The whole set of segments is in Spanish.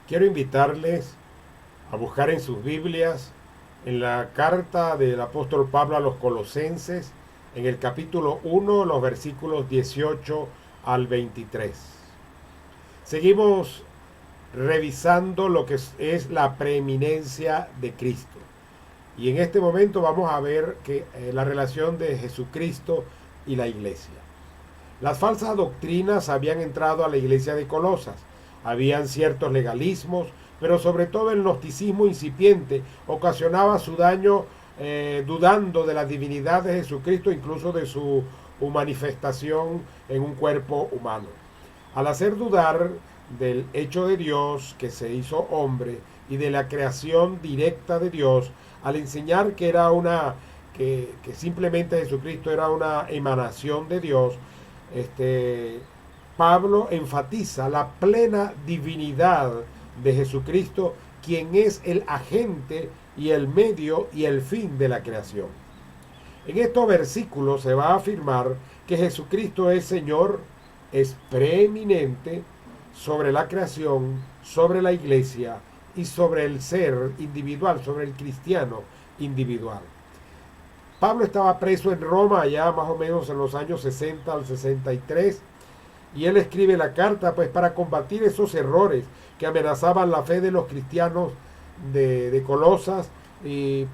Quiero invitarles a buscar en sus Biblias, en la carta del apóstol Pablo a los Colosenses, en el capítulo 1, los versículos 18 al 23. Seguimos revisando lo que es la preeminencia de Cristo. Y en este momento vamos a ver que la relación de Jesucristo y la iglesia. Las falsas doctrinas habían entrado a la iglesia de Colosas. Habían ciertos legalismos, pero sobre todo el gnosticismo incipiente ocasionaba su daño dudando de la divinidad de Jesucristo, incluso de su manifestación en un cuerpo humano. Al hacer dudar del hecho de Dios que se hizo hombre y de la creación directa de Dios, al enseñar que era que simplemente Jesucristo era una emanación de Dios, Pablo enfatiza la plena divinidad de Jesucristo, quien es el agente y el medio y el fin de la creación. En estos versículos se va a afirmar que Jesucristo es Señor, es preeminente sobre la creación, sobre la iglesia y sobre el ser individual, sobre el cristiano individual. Pablo estaba preso en Roma allá más o menos en los años 60 al 63, y él escribe la carta pues para combatir esos errores que amenazaban la fe de los cristianos de Colosas, y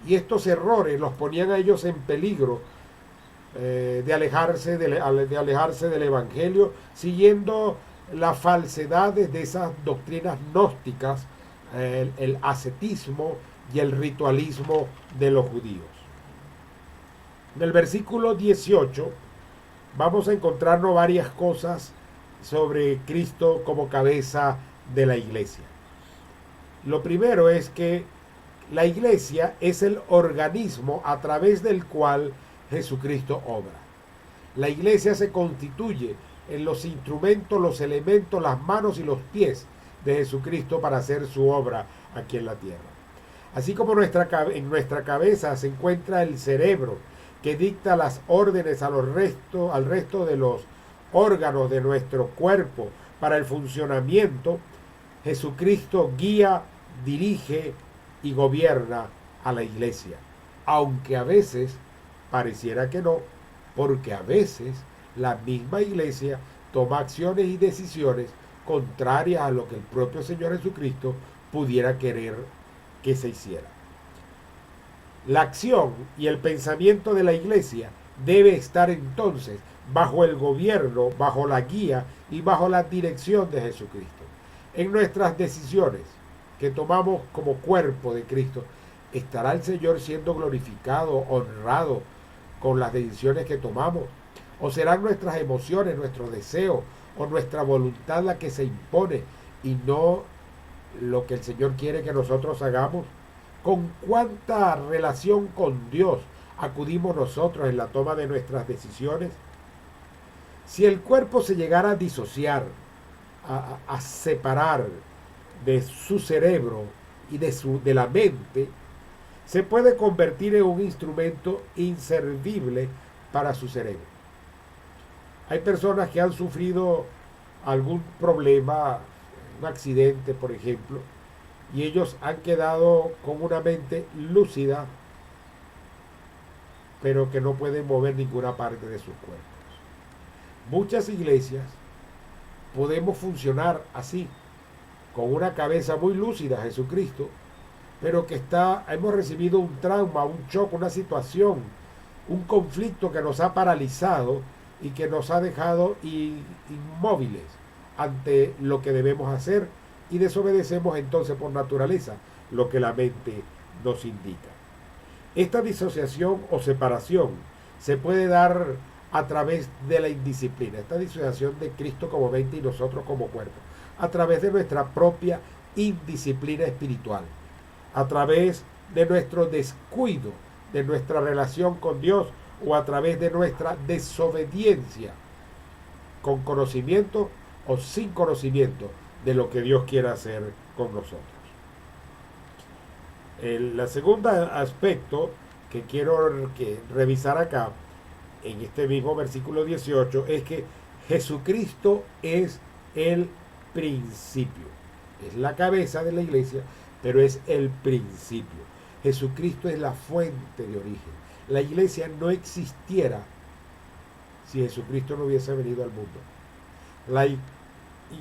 estos errores los ponían a ellos en peligro de alejarse del Evangelio, siguiendo las falsedades de esas doctrinas gnósticas, el ascetismo y el ritualismo de los judíos. En el versículo 18 vamos a encontrarnos varias cosas sobre Cristo como cabeza de la iglesia. Lo primero es que la iglesia es el organismo a través del cual Jesucristo obra. La iglesia se constituye en los instrumentos, los elementos, las manos y los pies de Jesucristo para hacer su obra aquí en la tierra. Así como en nuestra cabeza se encuentra el cerebro que dicta las órdenes al resto de los órganos de nuestro cuerpo para el funcionamiento, Jesucristo guía, dirige y gobierna a la iglesia, aunque a veces pareciera que no, porque a veces la misma iglesia toma acciones y decisiones contrarias a lo que el propio Señor Jesucristo pudiera querer que se hiciera. La acción y el pensamiento de la iglesia debe estar entonces bajo el gobierno, bajo la guía y bajo la dirección de Jesucristo. En nuestras decisiones que tomamos como cuerpo de Cristo, ¿estará el Señor siendo glorificado, honrado con las decisiones que tomamos? ¿O serán nuestras emociones, nuestros deseos o nuestra voluntad la que se impone y no lo que el Señor quiere que nosotros hagamos? ¿Con cuánta relación con Dios acudimos nosotros en la toma de nuestras decisiones? Si el cuerpo se llegara a disociar, a separar de su cerebro y de la mente, se puede convertir en un instrumento inservible para su cerebro. Hay personas que han sufrido algún problema, un accidente por ejemplo, y ellos han quedado con una mente lúcida, pero que no pueden mover ninguna parte de sus cuerpos. Muchas iglesias podemos funcionar así, con una cabeza muy lúcida, Jesucristo, pero que hemos recibido un trauma, un choque, una situación, un conflicto que nos ha paralizado y que nos ha dejado inmóviles ante lo que debemos hacer, y desobedecemos entonces por naturaleza lo que la mente nos indica. Esta disociación o separación se puede dar a través de la indisciplina, esta disociación de Cristo como mente y nosotros como cuerpo, a través de nuestra propia indisciplina espiritual, a través de nuestro descuido de nuestra relación con Dios o a través de nuestra desobediencia, con conocimiento o sin conocimiento de lo que Dios quiere hacer con nosotros. El segundo aspecto que quiero revisar acá, en este mismo versículo 18, es que Jesucristo es el principio. Es la cabeza de la iglesia, pero es el principio. Jesucristo es la fuente de origen. La iglesia no existiera si Jesucristo no hubiese venido al mundo. La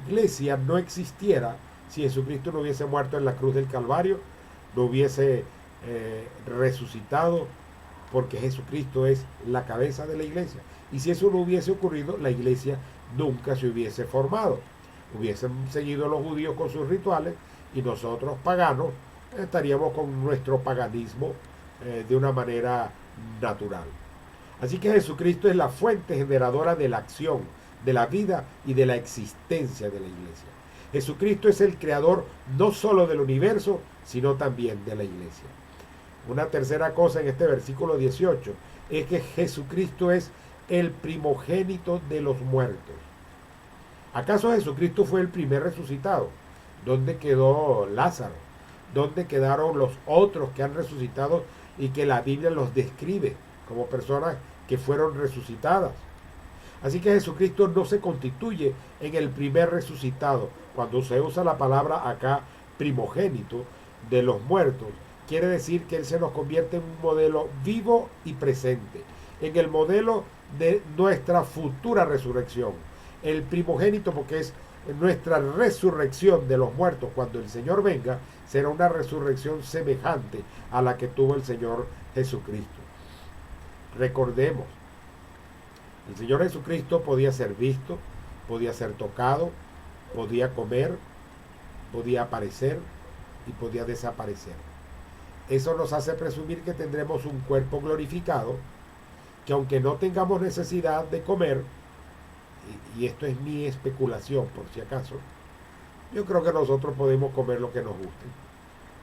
iglesia no existiera si Jesucristo no hubiese muerto en la cruz del Calvario, no hubiese resucitado, porque Jesucristo es la cabeza de la iglesia. Y si eso no hubiese ocurrido, la iglesia nunca se hubiese formado. Hubiesen seguido los judíos con sus rituales y nosotros paganos estaríamos con nuestro paganismo de una manera natural. Así que Jesucristo es la fuente generadora de la acción, de la vida y de la existencia de la iglesia. Jesucristo es el creador no solo del universo, sino también de la iglesia. Una tercera cosa en este versículo 18 es que Jesucristo es el primogénito de los muertos. ¿Acaso Jesucristo fue el primer resucitado? ¿Dónde quedó Lázaro? ¿Dónde quedaron los otros que han resucitado y que la Biblia los describe como personas que fueron resucitadas? Así que Jesucristo no se constituye en el primer resucitado. Cuando se usa la palabra acá primogénito de los muertos, quiere decir que Él se nos convierte en un modelo vivo y presente, en el modelo de nuestra futura resurrección. El primogénito, porque es nuestra resurrección de los muertos cuando el Señor venga, será una resurrección semejante a la que tuvo el Señor Jesucristo. Recordemos, el Señor Jesucristo podía ser visto, podía ser tocado, podía comer, podía aparecer y podía desaparecer. Eso nos hace presumir que tendremos un cuerpo glorificado, que aunque no tengamos necesidad de comer, y esto es mi especulación por si acaso, yo creo que nosotros podemos comer lo que nos guste.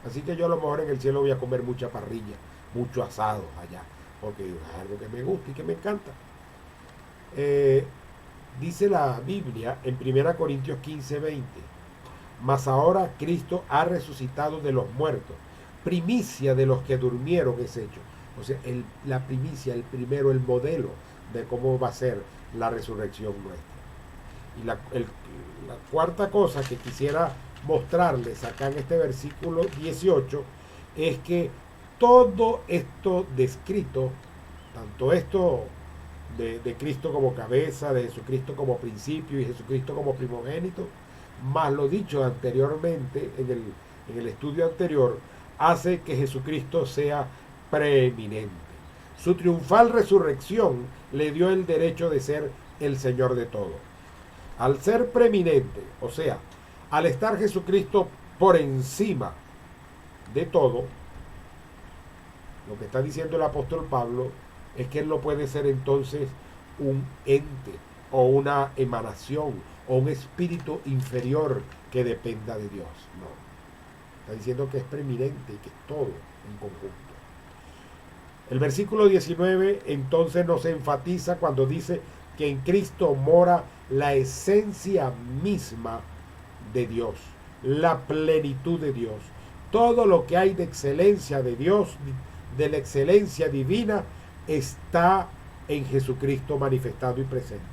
Así que yo a lo mejor en el cielo voy a comer mucha parrilla, mucho asado allá, porque es algo que me gusta y que me encanta. Dice la Biblia en 1 Corintios 15:20, mas ahora Cristo ha resucitado de los muertos, primicia de los que durmieron es hecho. O sea, la primicia, el primero, el modelo de cómo va a ser la resurrección nuestra. Y la cuarta cosa que quisiera mostrarles acá en este versículo 18 es que todo esto descrito, tanto esto de Cristo como cabeza, de Jesucristo como principio y Jesucristo como primogénito, más lo dicho anteriormente en el estudio anterior, hace que Jesucristo sea preeminente. Su triunfal resurrección le dio el derecho de ser el Señor de todo. Al ser preeminente, o sea, al estar Jesucristo por encima de todo, lo que está diciendo el apóstol Pablo es que Él no puede ser entonces un ente o una emanación o un espíritu inferior que dependa de Dios. No. Está diciendo que es preeminente y que es todo en conjunto. El versículo 19 entonces nos enfatiza cuando dice que en Cristo mora la esencia misma de Dios, la plenitud de Dios. Todo lo que hay de excelencia de Dios, de la excelencia divina, está en Jesucristo manifestado y presente.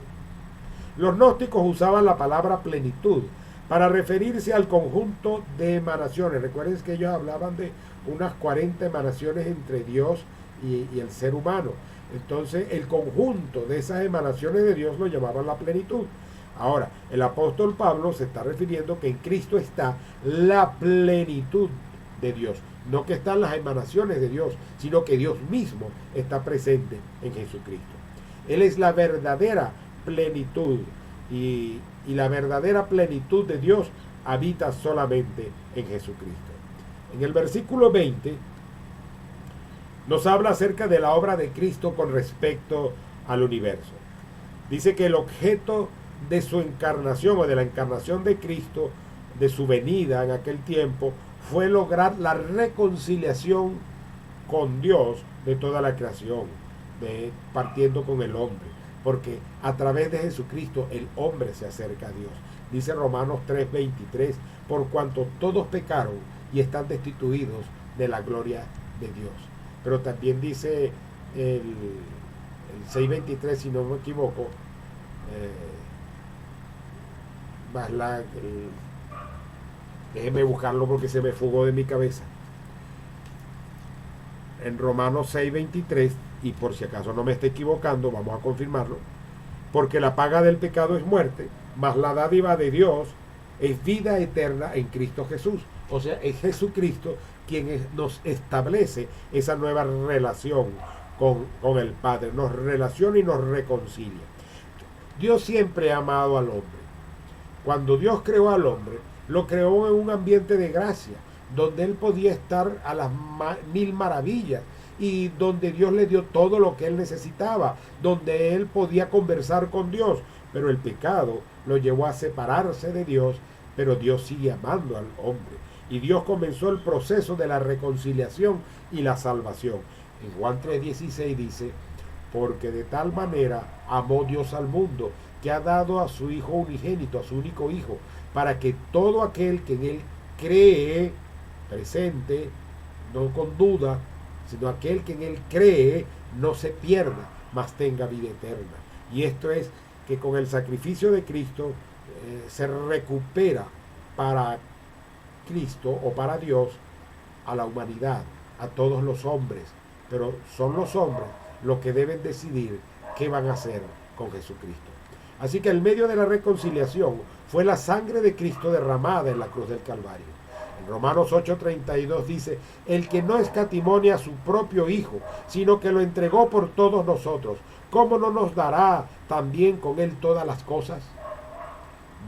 Los gnósticos usaban la palabra plenitud para referirse al conjunto de emanaciones. Recuerden que ellos hablaban de unas 40 emanaciones entre Dios y el ser humano. Entonces el conjunto de esas emanaciones de Dios lo llamaban la plenitud. Ahora, el apóstol Pablo se está refiriendo que en Cristo está la plenitud de Dios. No que están las emanaciones de Dios, sino que Dios mismo está presente en Jesucristo. Él es la verdadera plenitud y la verdadera plenitud de Dios habita solamente en Jesucristo. En el versículo 20 nos habla acerca de la obra de Cristo con respecto al universo. Dice que el objeto de su encarnación o de la encarnación de Cristo, de su venida en aquel tiempo, fue lograr la reconciliación con Dios de toda la creación, partiendo con el hombre, porque a través de Jesucristo el hombre se acerca a Dios. Dice Romanos 3:23, por cuanto todos pecaron y están destituidos de la gloria de Dios. Pero también dice el 6:23, si no me equivoco, más déjeme buscarlo porque se me fugó de mi cabeza. En Romanos 6:23, y por si acaso no me esté equivocando, vamos a confirmarlo, porque la paga del pecado es muerte, mas la dádiva de Dios es vida eterna en Cristo Jesús. O sea, es Jesucristo quien nos establece esa nueva relación con el Padre, nos relaciona y nos reconcilia. Dios siempre ha amado al hombre. Cuando Dios creó al hombre, lo creó en un ambiente de gracia, donde él podía estar a las mil maravillas y donde Dios le dio todo lo que él necesitaba, donde él podía conversar con Dios. Pero el pecado lo llevó a separarse de Dios, pero Dios sigue amando al hombre. Y Dios comenzó el proceso de la reconciliación y la salvación. En Juan 3:16 dice, porque de tal manera amó Dios al mundo, que ha dado a su Hijo unigénito, a su único Hijo, para que todo aquel que en él cree, presente, no con duda, sino aquel que en él cree, no se pierda, mas tenga vida eterna. Y esto es que con el sacrificio de Cristo se recupera para Cristo o para Dios a la humanidad, a todos los hombres, pero son los hombres los que deben decidir qué van a hacer con Jesucristo. Así que el medio de la reconciliación fue la sangre de Cristo derramada en la cruz del Calvario. En Romanos 8:32 dice, el que no escatimó a su propio Hijo, sino que lo entregó por todos nosotros, ¿cómo no nos dará también con él todas las cosas?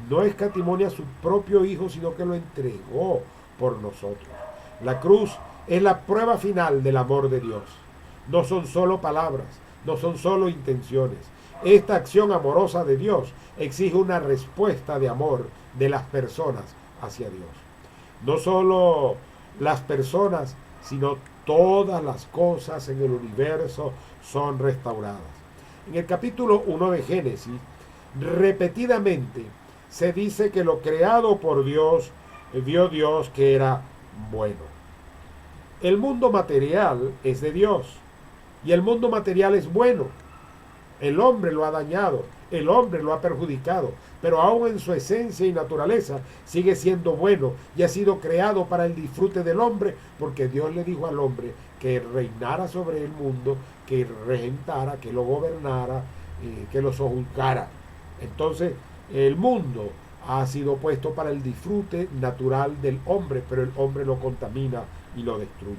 No escatimó a su propio Hijo, sino que lo entregó por nosotros. La cruz es la prueba final del amor de Dios. No son solo palabras, no son solo intenciones. Esta acción amorosa de Dios exige una respuesta de amor de las personas hacia Dios. No solo las personas, sino todas las cosas en el universo son restauradas. En el capítulo 1 de Génesis, repetidamente se dice que lo creado por Dios, vio Dios que era bueno. El mundo material es de Dios y el mundo material es bueno. El hombre lo ha dañado, el hombre lo ha perjudicado, pero aún en su esencia y naturaleza sigue siendo bueno y ha sido creado para el disfrute del hombre, porque Dios le dijo al hombre que reinara sobre el mundo, que regentara, que lo gobernara, que lo sojuzgara. Entonces, el mundo ha sido puesto para el disfrute natural del hombre, pero el hombre lo contamina y lo destruye.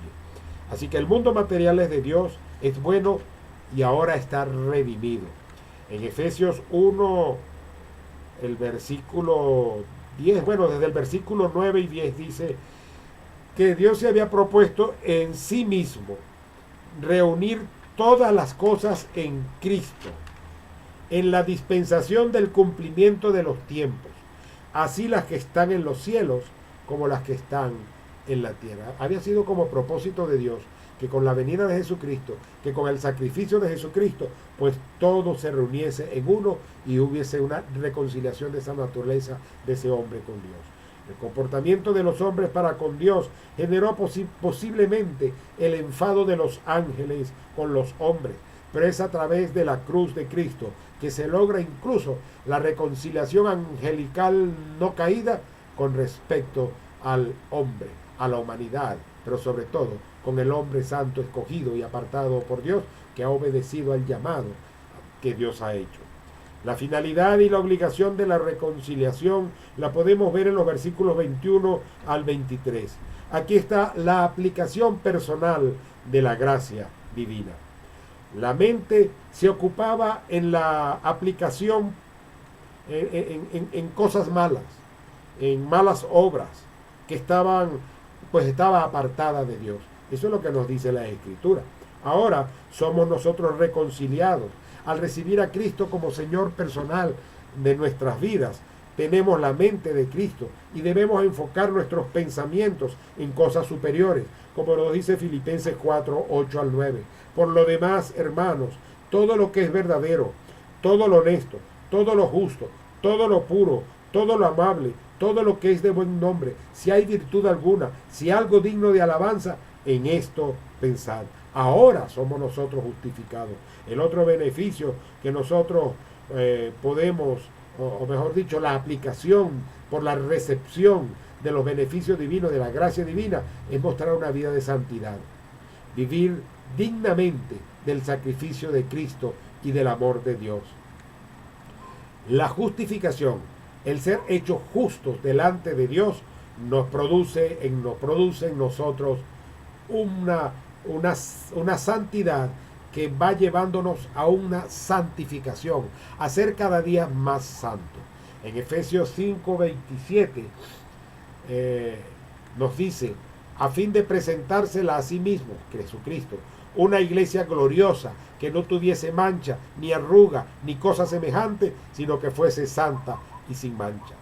Así que el mundo material es de Dios, es bueno y ahora está redimido. En Efesios 1, el versículo 10, bueno, desde el versículo 9 y 10 dice que Dios se había propuesto en sí mismo reunir todas las cosas en Cristo, en la dispensación del cumplimiento de los tiempos, así las que están en los cielos como las que están en la tierra. Había sido como propósito de Dios que con la venida de Jesucristo, que con el sacrificio de Jesucristo, pues todo se reuniese en uno y hubiese una reconciliación de esa naturaleza de ese hombre con Dios. El comportamiento de los hombres para con Dios generó posiblemente el enfado de los ángeles con los hombres, pero es a través de la cruz de Cristo que se logra incluso la reconciliación angelical no caída con respecto al hombre, a la humanidad, pero sobre todo con el hombre santo escogido y apartado por Dios, que ha obedecido al llamado que Dios ha hecho. La finalidad y la obligación de la reconciliación la podemos ver en los versículos 21 al 23. Aquí está la aplicación personal de la gracia divina. La mente se ocupaba en la aplicación en cosas malas, en malas obras que estaba apartada de Dios. Eso es lo que nos dice la Escritura. Ahora somos nosotros reconciliados. Al recibir a Cristo como Señor personal de nuestras vidas, tenemos la mente de Cristo y debemos enfocar nuestros pensamientos en cosas superiores, como nos dice Filipenses 4, 8 al 9. Por lo demás, hermanos, todo lo que es verdadero, todo lo honesto, todo lo justo, todo lo puro, todo lo amable, todo lo que es de buen nombre, si hay virtud alguna, si algo digno de alabanza, en esto pensad. Ahora somos nosotros justificados. El otro beneficio que nosotros podemos o mejor dicho, la aplicación por la recepción de los beneficios divinos, de la gracia divina, es mostrar una vida de santidad. Vivir dignamente del sacrificio de Cristo y del amor de Dios. La justificación, el ser hechos justos delante de Dios, nos produce en nosotros una santidad que va llevándonos a una santificación, a ser cada día más santo. En Efesios 5:27 nos dice, a fin de presentársela a sí mismo, Jesucristo, una iglesia gloriosa, que no tuviese mancha, ni arruga, ni cosa semejante, sino que fuese santa y sin mancha.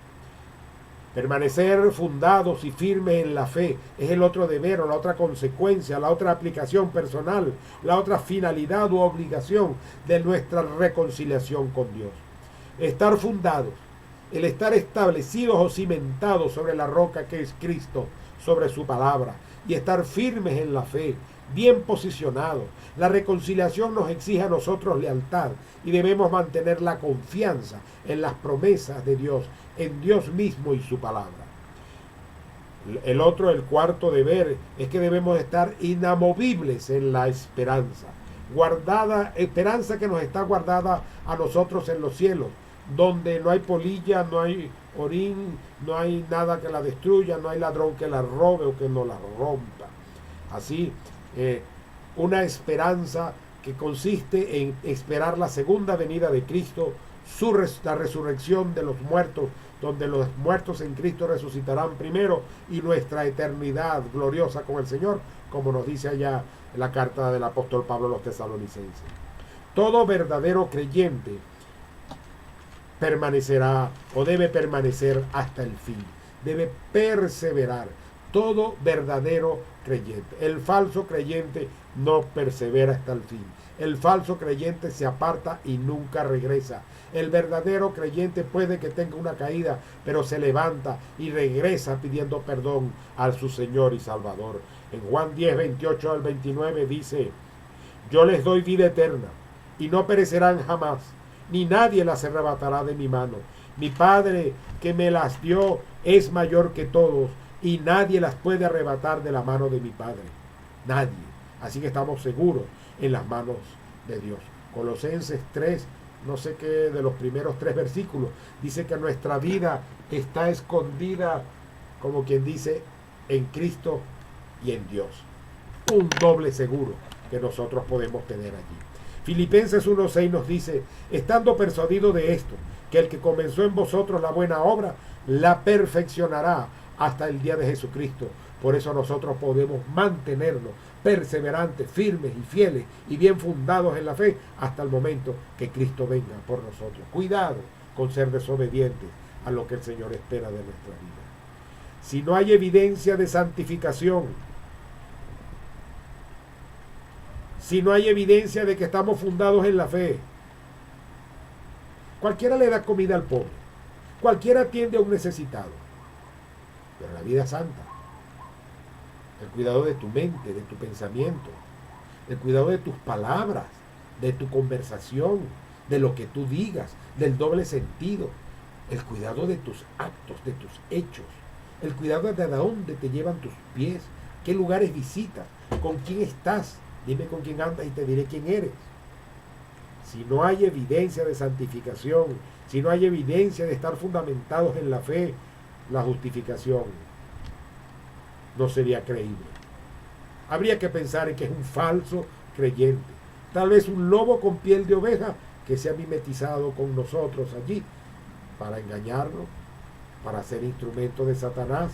Permanecer fundados y firmes en la fe es el otro deber o la otra consecuencia, la otra aplicación personal, la otra finalidad u obligación de nuestra reconciliación con Dios. Estar fundados, el estar establecidos o cimentados sobre la roca que es Cristo, sobre su palabra, y estar firmes en la fe, bien posicionados. La reconciliación nos exige a nosotros lealtad y debemos mantener la confianza en las promesas de Dios, en Dios mismo y su palabra. El cuarto deber es que debemos estar inamovibles en la esperanza, esperanza que nos está guardada a nosotros en los cielos, donde no hay polilla, no hay orín, no hay nada que la destruya, no hay ladrón que la robe o que no la rompa. Así, una esperanza que consiste en esperar la segunda venida de Cristo, la resurrección de los muertos, donde los muertos en Cristo resucitarán primero, y nuestra eternidad gloriosa con el Señor, como nos dice allá en la carta del apóstol Pablo a los tesalonicenses. Todo verdadero creyente permanecerá o debe permanecer hasta el fin, debe perseverar. Todo verdadero creyente. El falso creyente no persevera hasta el fin. El falso creyente se aparta y nunca regresa. El verdadero creyente puede que tenga una caída, pero se levanta y regresa pidiendo perdón a su Señor y Salvador. En Juan 10:28 al 29 dice, yo les doy vida eterna y no perecerán jamás, ni nadie las arrebatará de mi mano. Mi Padre que me las dio es mayor que todos, y nadie las puede arrebatar de la mano de mi Padre. Nadie. Así que estamos seguros en las manos de Dios. Colosenses 3, no sé qué, de los primeros 3 versículos, dice que nuestra vida está escondida, como quien dice, en Cristo y en Dios. Un doble seguro que nosotros podemos tener allí. Filipenses 1:6 nos dice, estando persuadido de esto, que el que comenzó en vosotros la buena obra, la perfeccionará hasta el día de Jesucristo. Por eso nosotros podemos mantenernos perseverantes, firmes y fieles y bien fundados en la fe hasta el momento que Cristo venga por nosotros. Cuidado con ser desobedientes a lo que el Señor espera de nuestra vida. Si no hay evidencia de santificación, si no hay evidencia de que estamos fundados en la fe, cualquiera le da comida al pobre, cualquiera atiende a un necesitado, pero la vida santa, el cuidado de tu mente, de tu pensamiento, el cuidado de tus palabras, de tu conversación, de lo que tú digas, del doble sentido, el cuidado de tus actos, de tus hechos, el cuidado de dónde te llevan tus pies, qué lugares visitas, con quién estás, dime con quién andas y te diré quién eres. Si no hay evidencia de santificación, si no hay evidencia de estar fundamentados en la fe, la justificación no sería creíble. Habría que pensar en que es un falso creyente, tal vez un lobo con piel de oveja que se ha mimetizado con nosotros allí para engañarnos, para ser instrumento de Satanás,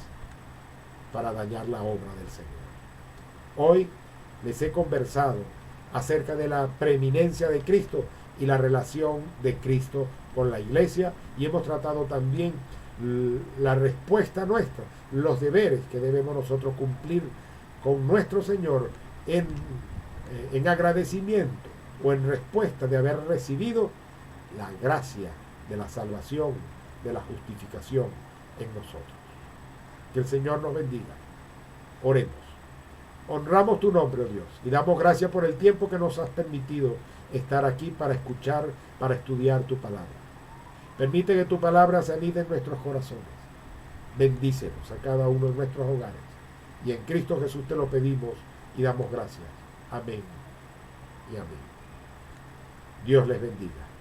para dañar la obra del Señor. Hoy les he conversado acerca de la preeminencia de Cristo y la relación de Cristo con la iglesia, y hemos tratado también la respuesta nuestra, los deberes que debemos nosotros cumplir con nuestro Señor en agradecimiento o en respuesta de haber recibido la gracia de la salvación, de la justificación en nosotros. Que el Señor nos bendiga. Oremos. Honramos tu nombre, oh Dios, y damos gracias por el tiempo que nos has permitido estar aquí para escuchar, para estudiar tu palabra. Permite que tu palabra se anide en nuestros corazones. Bendícenos a cada uno de nuestros hogares. Y en Cristo Jesús te lo pedimos y damos gracias. Amén y amén. Dios les bendiga.